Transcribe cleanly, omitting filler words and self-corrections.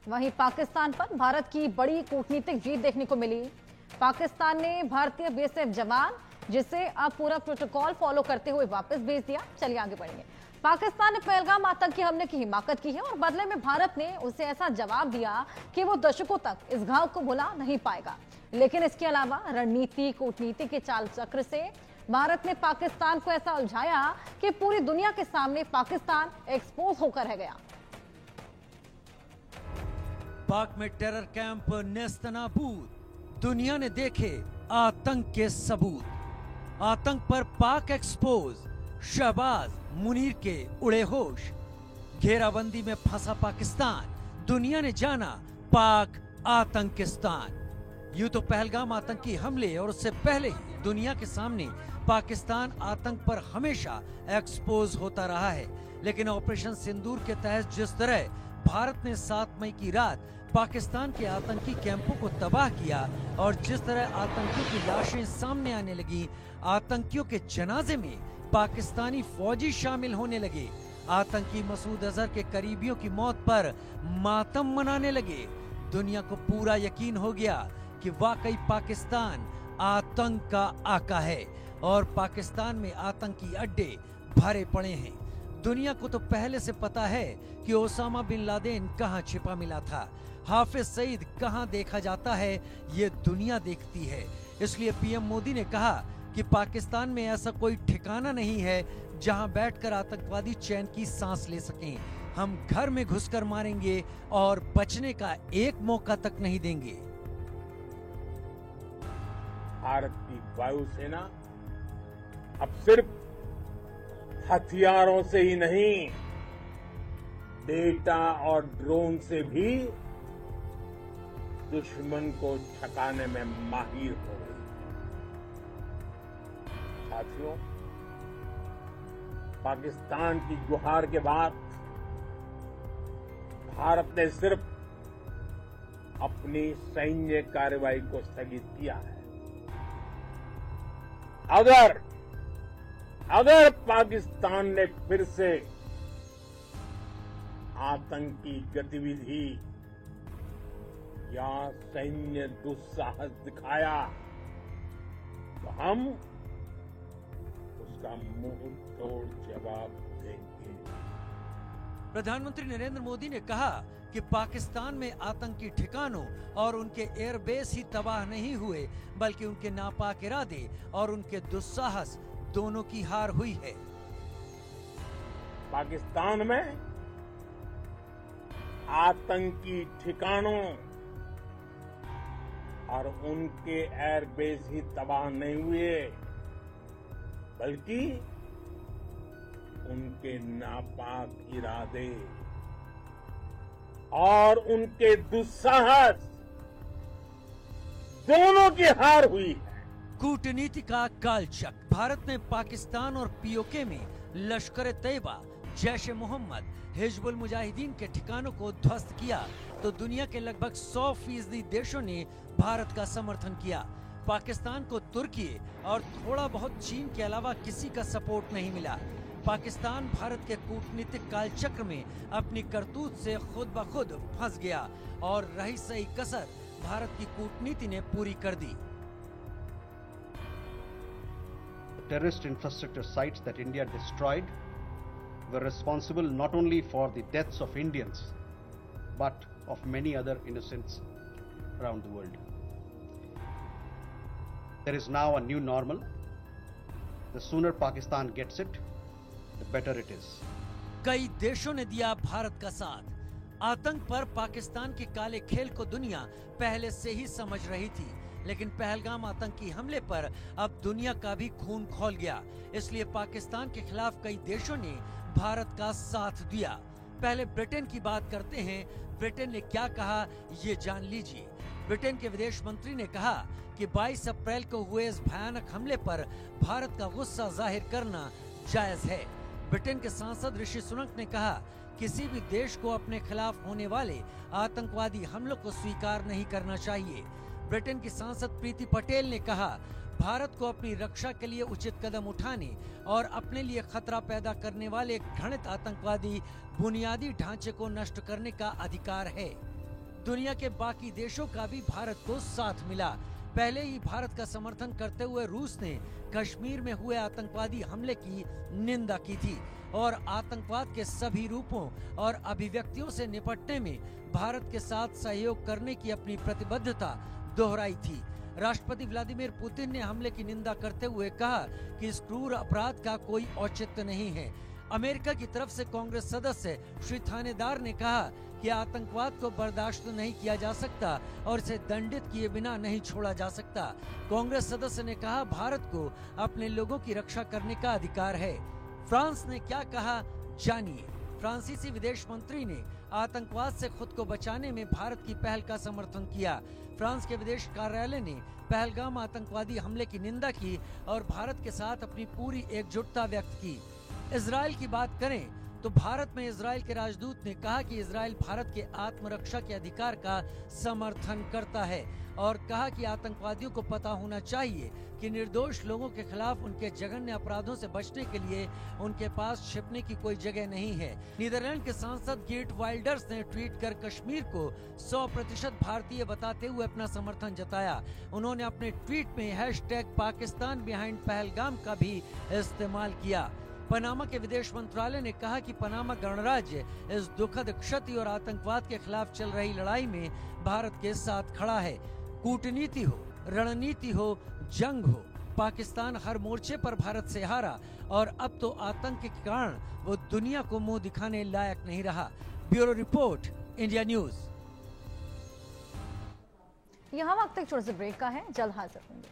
वहीं पाकिस्तान पर भारत की बड़ी कूटनीतिक जीत देखने को मिली। पाकिस्तान ने भारतीय बीएसएफ जवान जिसे अब पूरा प्रोटोकॉल फॉलो करते हुए वापस भेज दिया। चलिए आगे बढ़ेंगे। पाकिस्तान ने पहलगाम आतंकी हमले की हिमाकत की है और बदले में भारत ने उसे ऐसा जवाब दिया कि वो दशकों तक इस घाव को भुला नहीं पाएगा। लेकिन इसके अलावा रणनीति कूटनीति के चाल चक्र से भारत ने पाकिस्तान को ऐसा उलझाया कि पूरी दुनिया के सामने पाकिस्तान एक्सपोज होकर रह गया। पाक में टेरर कैंप नेस्तनाबूद, दुनिया ने देखे आतंक के सबूत। आतंक पर पाक एक्सपोज, शहबाज मुनीर के उड़े होश। घेराबंदी में फंसा पाकिस्तान, दुनिया ने जाना पाक आतंकिस्तान। यूं तो पहलगाम आतंकी हमले और उससे पहले ही दुनिया के सामने पाकिस्तान आतंक पर हमेशा एक्सपोज होता रहा है, लेकिन ऑपरेशन सिंदूर के तहत जिस तरह भारत ने 7 मई की रात पाकिस्तान के आतंकी कैंपों को तबाह किया और जिस तरह आतंकियों की लाशें सामने आने लगी, आतंकियों के जनाजे में पाकिस्तानी फौजी शामिल होने लगे, आतंकी मसूद अजहर के करीबियों की मौत पर मातम मनाने लगे, दुनिया को पूरा यकीन हो गया कि वाकई पाकिस्तान आतंक का आका है और पाकिस्तान में आतंकी अड्डे भरे पड़े हैं। दुनिया को तो पहले से पता है कि ओसामा बिन लादेन कहां छिपा मिला था, हाफिज सईद कहां देखा जाता है, ये दुनिया देखती है। इसलिए पीएम मोदी ने कहा कि पाकिस्तान में ऐसा कोई ठिकाना नहीं है जहां बैठकर आतंकवादी चैन की सांस ले सकें। हम घर में घुसकर मारेंगे और बचने का एक मौका तक नहीं देंगे। भारत की वायुसेना अब सिर्फ हथियारों से ही नहीं, डेटा और ड्रोन से भी दुश्मन को ठकाने में माहिर हो गई है। साथियों, पाकिस्तान की गुहार के बाद भारत ने सिर्फ अपनी सैन्य कार्रवाई को स्थगित किया है। अगर पाकिस्तान ने फिर से आतंकी गतिविधि या सैन्य दुस्साहस दिखाया तो हम उसका मुंह तोड़ जवाब देंगे। प्रधानमंत्री नरेंद्र मोदी ने कहा कि पाकिस्तान में आतंकी ठिकानों और उनके एयरबेस ही तबाह नहीं हुए, बल्कि उनके नापाक इरादे और उनके दुस्साहस दोनों की हार हुई है। पाकिस्तान में आतंकी ठिकानों और उनके एयरबेस ही तबाह नहीं हुए, बल्कि उनके नापाक इरादे और उनके दुस्साहस दोनों की हार हुई है। कूटनीति का कालचक्र। भारत ने पाकिस्तान और पीओके में लश्कर तैयबा, जैश ए मोहम्मद, हिजबुल मुजाहिदीन के ठिकानों को ध्वस्त किया तो दुनिया के लगभग 100% देशों ने भारत का समर्थन किया। पाकिस्तान को तुर्की और थोड़ा बहुत चीन के अलावा किसी का सपोर्ट नहीं मिला। पाकिस्तान भारत के कूटनीतिक कालचक्र में अपनी करतूत से खुद ब खुद फंस गया और रही सही कसर भारत की कूटनीति ने पूरी कर दी। Terrorist infrastructure sites that India destroyed were responsible not only for the deaths of Indians, but of many other innocents around the world. There is now a new normal. The sooner Pakistan gets it, the better it is. कई देशों ने दिया भारत का साथ। आतंक पर पाकिस्तान के काले खेल को दुनिया पहले से ही समझ रही थी, लेकिन पहलगाम आतंकी हमले पर अब दुनिया का भी खून खौल गया। इसलिए पाकिस्तान के खिलाफ कई देशों ने भारत का साथ दिया। पहले ब्रिटेन की बात करते हैं। ब्रिटेन ने क्या कहा, ये जान लीजिए। ब्रिटेन के विदेश मंत्री ने कहा कि 22 अप्रैल को हुए इस भयानक हमले पर भारत का गुस्सा जाहिर करना जायज है। ब्रिटेन के सांसद ऋषि सुनक ने कहा, किसी भी देश को अपने खिलाफ होने वाले आतंकवादी हमलों को स्वीकार नहीं करना चाहिए। ब्रिटेन की सांसद प्रीति पटेल ने कहा, भारत को अपनी रक्षा के लिए उचित कदम उठाने और अपने लिए खतरा पैदा करने वाले घृणित आतंकवादी बुनियादी ढांचे को नष्ट करने का अधिकार है। दुनिया के बाकी देशों का भी भारत को साथ मिला। पहले ही भारत का समर्थन करते हुए रूस ने कश्मीर में हुए आतंकवादी हमले की निंदा की थी और आतंकवाद के सभी रूपों और अभिव्यक्तियों से निपटने में भारत के साथ सहयोग करने की अपनी प्रतिबद्धता दोहराई थी। राष्ट्रपति व्लादिमीर पुतिन ने हमले की निंदा करते हुए कहा कि इस क्रूर अपराध का कोई औचित्य नहीं है। अमेरिका की तरफ से कांग्रेस सदस्य श्री थानेदार ने कहा कि आतंकवाद को बर्दाश्त नहीं किया जा सकता और इसे दंडित किए बिना नहीं छोड़ा जा सकता। कांग्रेस सदस्य ने कहा, भारत को अपने लोगों की रक्षा करने का अधिकार है। फ्रांस ने क्या कहा, जानिए। फ्रांसीसी विदेश मंत्री ने आतंकवाद से खुद को बचाने में भारत की पहल का समर्थन किया। फ्रांस के विदेश कार्यालय ने पहलगाम आतंकवादी हमले की निंदा की और भारत के साथ अपनी पूरी एकजुटता व्यक्त की। इजराइल की बात करें तो भारत में इजराइल के राजदूत ने कहा कि इजराइल भारत के आत्मरक्षा के अधिकार का समर्थन करता है और कहा कि आतंकवादियों को पता होना चाहिए कि निर्दोष लोगों के खिलाफ उनके जघन्य अपराधों से बचने के लिए उनके पास छिपने की कोई जगह नहीं है। नीदरलैंड के सांसद गेट वाइल्डर्स ने ट्वीट कर कश्मीर को 100% भारतीय बताते हुए अपना समर्थन जताया। उन्होंने अपने ट्वीट में #पाकिस्तान बिहाइंड पहलगाम का भी इस्तेमाल किया। पनामा के विदेश मंत्रालय ने कहा कि पनामा गणराज्य इस दुखद क्षति और आतंकवाद के खिलाफ चल रही लड़ाई में भारत के साथ खड़ा है। कूटनीति हो, रणनीति हो, जंग हो, पाकिस्तान हर मोर्चे पर भारत से हारा और अब तो आतंक के कारण वो दुनिया को मुंह दिखाने लायक नहीं रहा। Bureau report, India news. यहाँ वक्त एक छोटे से ब्रेक का है, जल्द हाजिर होंगे।